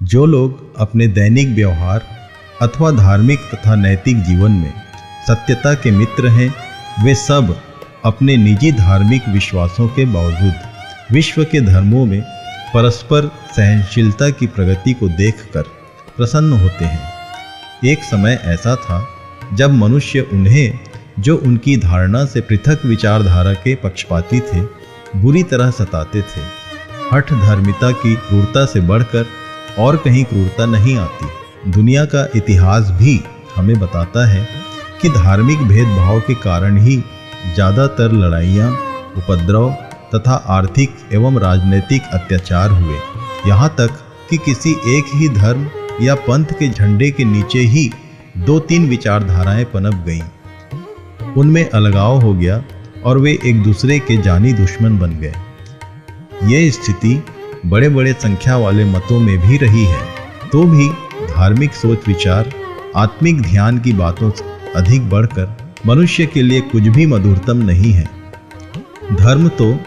जो लोग अपने दैनिक व्यवहार अथवा धार्मिक तथा नैतिक जीवन में सत्यता के मित्र हैं, वे सब अपने निजी धार्मिक विश्वासों के बावजूद विश्व के धर्मों में परस्पर सहनशीलता की प्रगति को देखकर प्रसन्न होते हैं। एक समय ऐसा था जब मनुष्य उन्हें, जो उनकी धारणा से पृथक विचारधारा के पक्षपाती थे, बुरी तरह सताते थे। हठ धर्मिता की क्रूरता से बढ़कर और कहीं क्रूरता नहीं आती। दुनिया का इतिहास भी हमें बताता है कि धार्मिक भेदभाव के कारण ही ज़्यादातर लड़ाइयाँ, उपद्रव तथा आर्थिक एवं राजनीतिक अत्याचार हुए। यहाँ तक कि किसी एक ही धर्म या पंथ के झंडे के नीचे ही 2-3 विचारधाराएं पनप गईं। उनमें अलगाव हो गया और वे एक दूसरे के जानी दुश्मन बन गए। ये स्थिति बड़े बड़े संख्या वाले मतों में भी रही है। तो भी धार्मिक सोच विचार, आत्मिक ध्यान की बातों से अधिक बढ़कर मनुष्य के लिए कुछ भी मधुरतम नहीं है। धर्म तो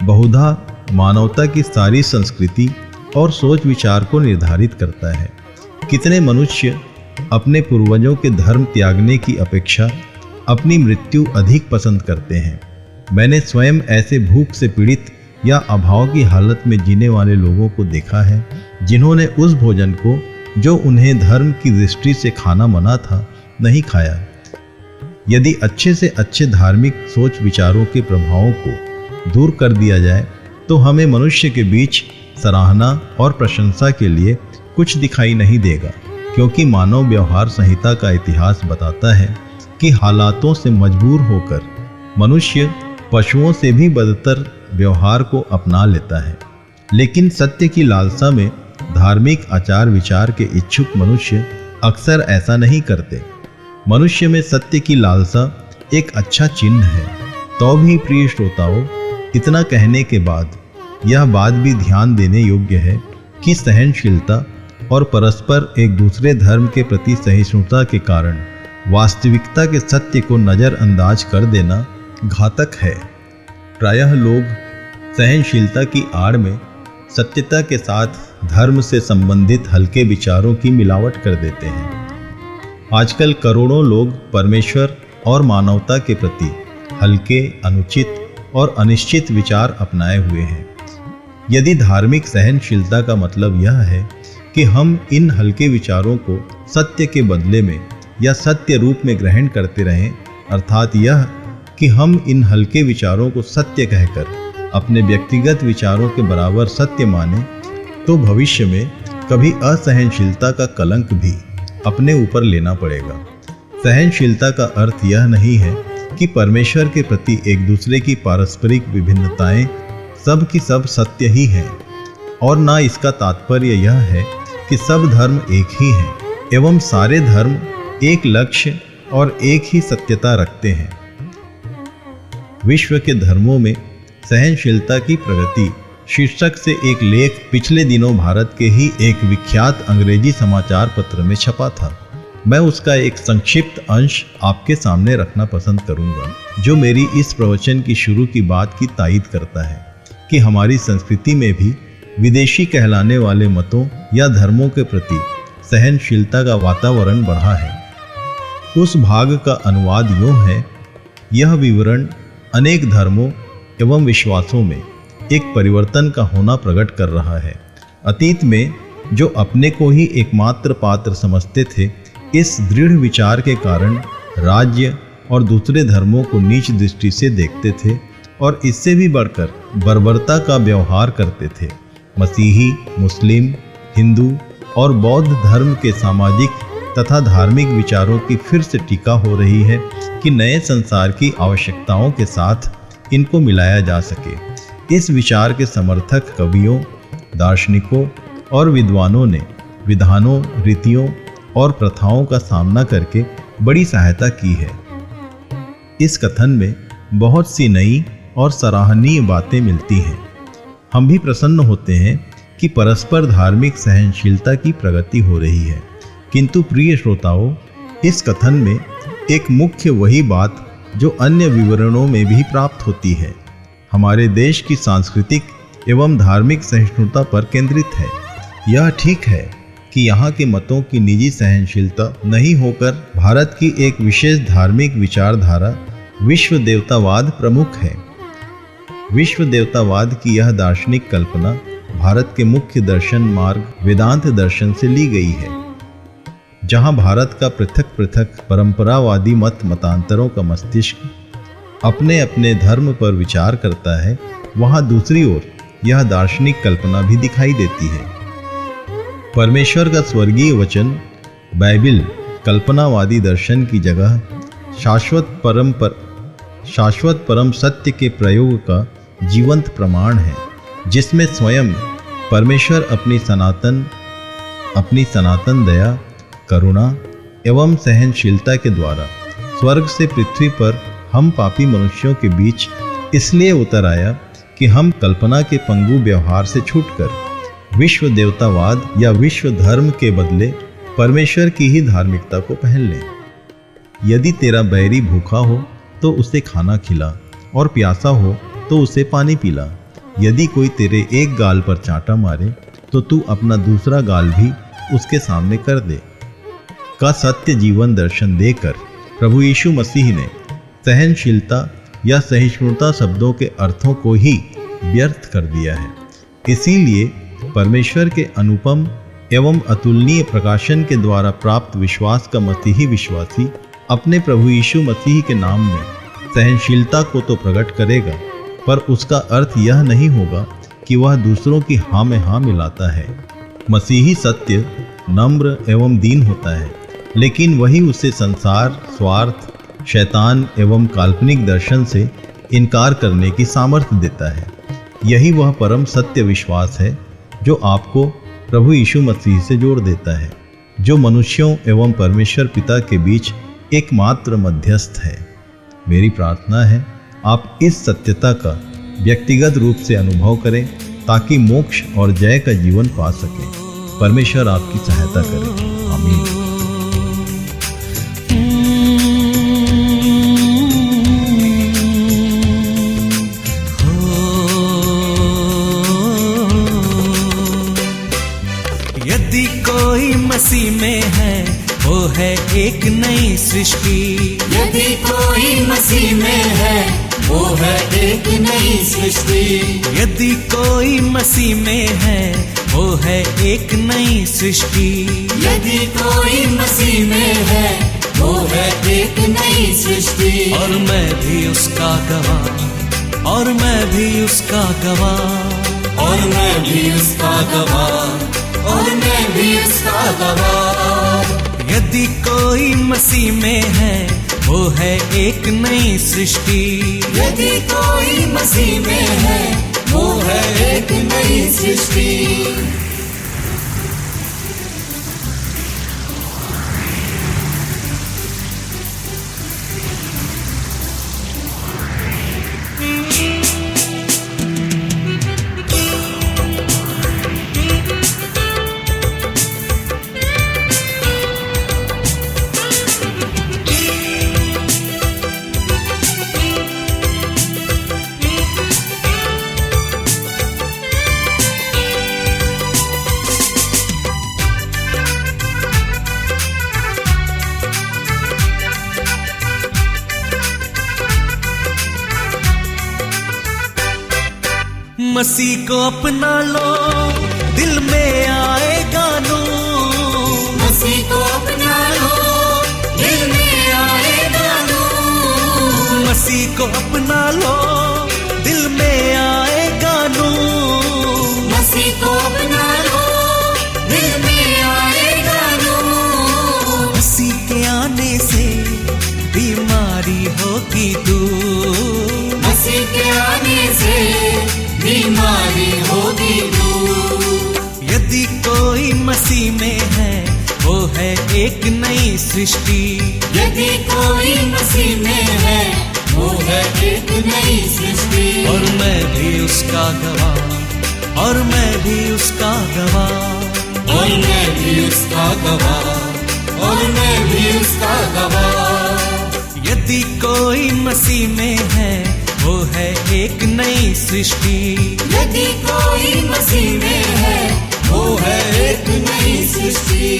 बहुधा मानवता की सारी संस्कृति और सोच विचार को निर्धारित करता है। कितने मनुष्य अपने पूर्वजों के धर्म त्यागने की अपेक्षा अपनी मृत्यु अधिक पसंद करते हैं। मैंने स्वयं ऐसे भूख से पीड़ित या अभाव की हालत में जीने वाले लोगों को देखा है, जिन्होंने उस भोजन को जो उन्हें धर्म की दृष्टि से खाना मना था, नहीं खाया। यदि अच्छे से अच्छे धार्मिक सोच विचारों के प्रभावों को दूर कर दिया जाए तो हमें मनुष्य के बीच सराहना और प्रशंसा के लिए कुछ दिखाई नहीं देगा, क्योंकि मानव व्यवहार संहिता का इतिहास बताता है कि हालातों से मजबूर होकर मनुष्य पशुओं से भी बदतर व्यवहार को अपना लेता है। लेकिन सत्य की लालसा में धार्मिक आचार विचार के इच्छुक मनुष्य अक्सर ऐसा नहीं करते। मनुष्य में सत्य की लालसा एक अच्छा चिन्ह है। तो भी प्रिय श्रोताओं, इतना कहने के बाद यह बात भी ध्यान देने योग्य है कि सहनशीलता और परस्पर एक दूसरे धर्म के प्रति सहिष्णुता के कारण वास्तविकता के सत्य को नज़रअंदाज कर देना घातक है। प्रायः लोग सहनशीलता की आड़ में सत्यता के साथ धर्म से संबंधित हल्के विचारों की मिलावट कर देते हैं। आजकल करोड़ों लोग परमेश्वर और मानवता के प्रति हल्के, अनुचित और अनिश्चित विचार अपनाए हुए हैं। यदि धार्मिक सहनशीलता का मतलब यह है कि हम इन हल्के विचारों को सत्य के बदले में या सत्य रूप में ग्रहण करते रहें, अर्थात यह कि हम इन हल्के विचारों को सत्य कहकर अपने व्यक्तिगत विचारों के बराबर सत्य माने, तो भविष्य में कभी असहनशीलता का कलंक भी अपने ऊपर लेना पड़ेगा। सहनशीलता का अर्थ यह नहीं है कि परमेश्वर के प्रति एक दूसरे की पारस्परिक विभिन्नताएं सब की सब सत्य ही हैं, और ना इसका तात्पर्य यह है कि सब धर्म एक ही हैं एवं सारे धर्म एक लक्ष्य और एक ही सत्यता रखते हैं। विश्व के धर्मों में सहनशीलता की प्रगति शीर्षक से एक लेख पिछले दिनों भारत के ही एक विख्यात अंग्रेजी समाचार पत्र में छपा था। मैं उसका एक संक्षिप्त अंश आपके सामने रखना पसंद करूंगा, जो मेरी इस प्रवचन की शुरू की बात की तायीद करता है कि हमारी संस्कृति में भी विदेशी कहलाने वाले मतों या धर्मों के प्रति सहनशीलता का वातावरण बढ़ा है। उस भाग का अनुवाद यूँ है: यह विवरण अनेक धर्मों एवं विश्वासों में एक परिवर्तन का होना प्रकट कर रहा है। अतीत में जो अपने को ही एकमात्र पात्र समझते थे, इस दृढ़ विचार के कारण राज्य और दूसरे धर्मों को नीच दृष्टि से देखते थे और इससे भी बढ़कर बर्बरता का व्यवहार करते थे। मसीही, मुस्लिम, हिंदू और बौद्ध धर्म के सामाजिक तथा धार्मिक विचारों की फिर से टीका हो रही है कि नए संसार की आवश्यकताओं के साथ इनको मिलाया जा सके। इस विचार के समर्थक कवियों, दार्शनिकों और विद्वानों ने विधानों, रीतियों और प्रथाओं का सामना करके बड़ी सहायता की है। इस कथन में बहुत सी नई और सराहनीय बातें मिलती हैं। हम भी प्रसन्न होते हैं कि परस्पर धार्मिक सहनशीलता की प्रगति हो रही है। किंतु प्रिय श्रोताओं, इस कथन में एक मुख्य वही बात जो अन्य विवरणों में भी प्राप्त होती है, हमारे देश की सांस्कृतिक एवं धार्मिक सहिष्णुता पर केंद्रित है। यह ठीक है कि यहाँ के मतों की निजी सहनशीलता नहीं होकर भारत की एक विशेष धार्मिक विचारधारा विश्व देवतावाद प्रमुख है। विश्व देवतावाद की यह दार्शनिक कल्पना भारत के मुख्य दर्शन मार्ग वेदांत दर्शन से ली गई है। जहाँ भारत का पृथक पृथक परंपरावादी मतांतरों का मस्तिष्क अपने अपने धर्म पर विचार करता है, वहाँ दूसरी ओर यह दार्शनिक कल्पना भी दिखाई देती है। परमेश्वर का स्वर्गीय वचन बाइबिल कल्पनावादी दर्शन की जगह शाश्वत परम सत्य के प्रयोग का जीवंत प्रमाण है, जिसमें स्वयं परमेश्वर अपनी सनातन दया, करुणा एवं सहनशीलता के द्वारा स्वर्ग से पृथ्वी पर हम पापी मनुष्यों के बीच इसलिए उतर आया कि हम कल्पना के पंगु व्यवहार से छूटकर विश्व देवतावाद या विश्व धर्म के बदले परमेश्वर की ही धार्मिकता को पहन लें। यदि तेरा बैरी भूखा हो तो उसे खाना खिला और प्यासा हो तो उसे पानी पिला। यदि कोई तेरे एक गाल पर चांटा मारे तो तू अपना दूसरा गाल भी उसके सामने कर दे। का सत्य जीवन दर्शन देकर प्रभु यीशु मसीह ने सहनशीलता या सहिष्णुता शब्दों के अर्थों को ही व्यर्थ कर दिया है। इसीलिए परमेश्वर के अनुपम एवं अतुलनीय प्रकाशन के द्वारा प्राप्त विश्वास का मसीही विश्वासी अपने प्रभु यीशु मसीह के नाम में सहनशीलता को तो प्रकट करेगा, पर उसका अर्थ यह नहीं होगा कि वह दूसरों की हाँ में हाँ मिलाता है। मसीही सत्य नम्र एवं दीन होता है, लेकिन वही उसे संसार, स्वार्थ, शैतान एवं काल्पनिक दर्शन से इनकार करने की सामर्थ्य देता है। यही वह परम सत्य विश्वास है जो आपको प्रभु यीशु मसीह से जोड़ देता है, जो मनुष्यों एवं परमेश्वर पिता के बीच एकमात्र मध्यस्थ है। मेरी प्रार्थना है आप इस सत्यता का व्यक्तिगत रूप से अनुभव करें ताकि मोक्ष और जय का जीवन पा सकें। परमेश्वर आपकी सहायता करे। आमीन। यदि कोई मसीह में है वो है एक नई सृष्टि। यदि कोई मसीह में है वो है एक नई सृष्टि। यदि कोई मसीह में है वो है एक नई सृष्टि। यदि कोई मसीह में है वो है एक नई सृष्टि। और मैं भी उसका गवाह, और मैं भी उसका गवाह, और मैं भी उसका गवाह, और मैं भी उसका गवाह। यदि कोई मसीह में है वो है एक नई सृष्टि। यदि कोई मसीह में है वो है एक नई सृष्टि। मसीह को अपना लो, दिल में आएगा नूर। मसीह को अपना लो, दिल में आएगा नूर। मसीह को अपना लो, दिल में आएगा नूर। मसीह को अपना लो, दिल में आएगा नूर। मसीह के आने से बीमारी होगी दूर। मसीह के आने से बीमारी होगी दूर। यदि कोई मसीह में है वो है एक नई सृष्टि। यदि कोई मसीह में है वो है एक नई सृष्टि। और मैं भी उसका गवाह, और मैं भी उसका गवाह, और मैं भी उसका गवाह, और मैं भी उसका गवाह। यदि कोई मसीह में है वो है एक नई सृष्टि। यदि कोई मसीह में है वो है एक नई सृष्टि।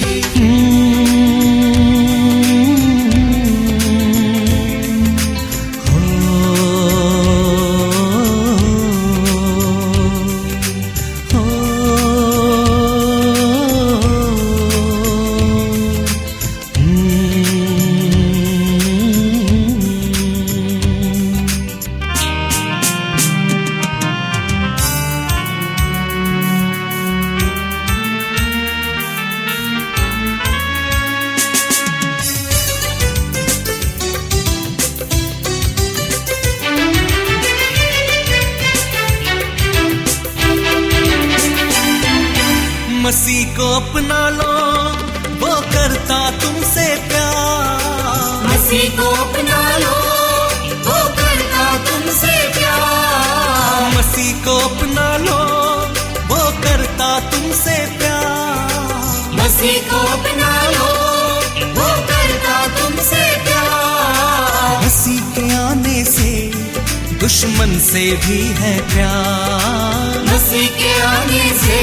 मसीह को अपना लो, वो करता तुमसे प्यार। मसीह को अपना लो, वो करता तुमसे प्यार। मसीह को अपना लो, वो करता तुमसे प्यार। मसीह को अपना लो, वो करता तुमसे प्यार। मसीह के आने से दुश्मन से भी है प्यार। मसीह के आने से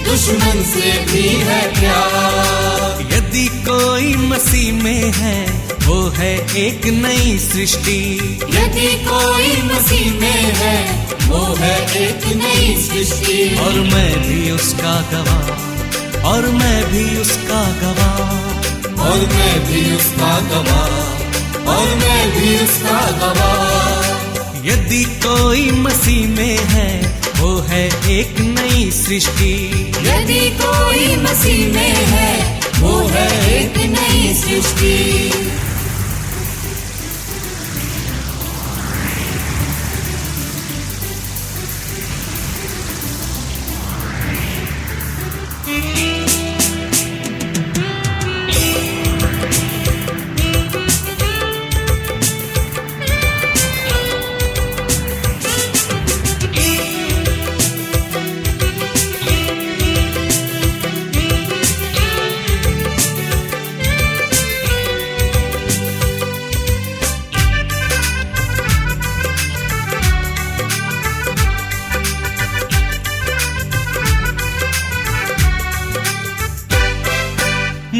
दुश्मन से भी है प्यार। यदि कोई मसीह में है, वो है एक नई सृष्टि। यदि कोई मसीह में है, वो है एक नई सृष्टि। और मैं भी उसका गवाह, और मैं भी उसका गवाह, और मैं भी उसका गवाह, और मैं भी उसका गवाह। यदि कोई मसीह में है, वो है एक नई सृष्टि। यदि कोई मसीह में है, वो है एक नई सृष्टि।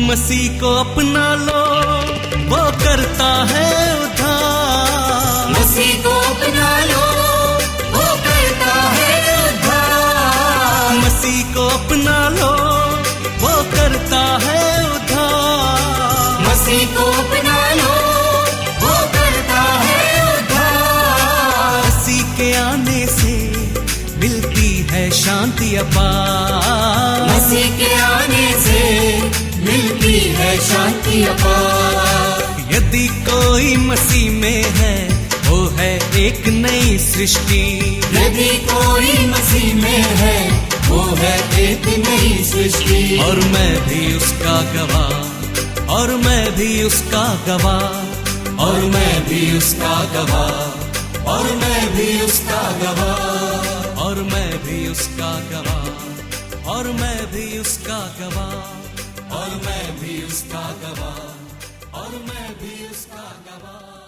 मसीह को अपना लो, वो करता है उद्धार। मसीह को अपना लो, वो करता है उद्धार। मसीह को अपना लो, वो करता है उद्धार। मसीह को अपना लो, वो करता है उद्धार। मसीह के आने से मिलती है शांति अपार। मसीह के आने से मिलती है शांति अपार। यदि कोई मसीह में है, वो है एक नई सृष्टि। यदि कोई मसीह में है, वो है एक नई सृष्टि। और मैं भी उसका गवाह, और मैं भी उसका गवाह, और मैं भी उसका गवाह, और मैं भी उसका गवाह। और मैं भी उसका गवाह, और मैं भी उसका गवाह, और मैं भी उसका गवाह, और मैं भी उसका गवाह।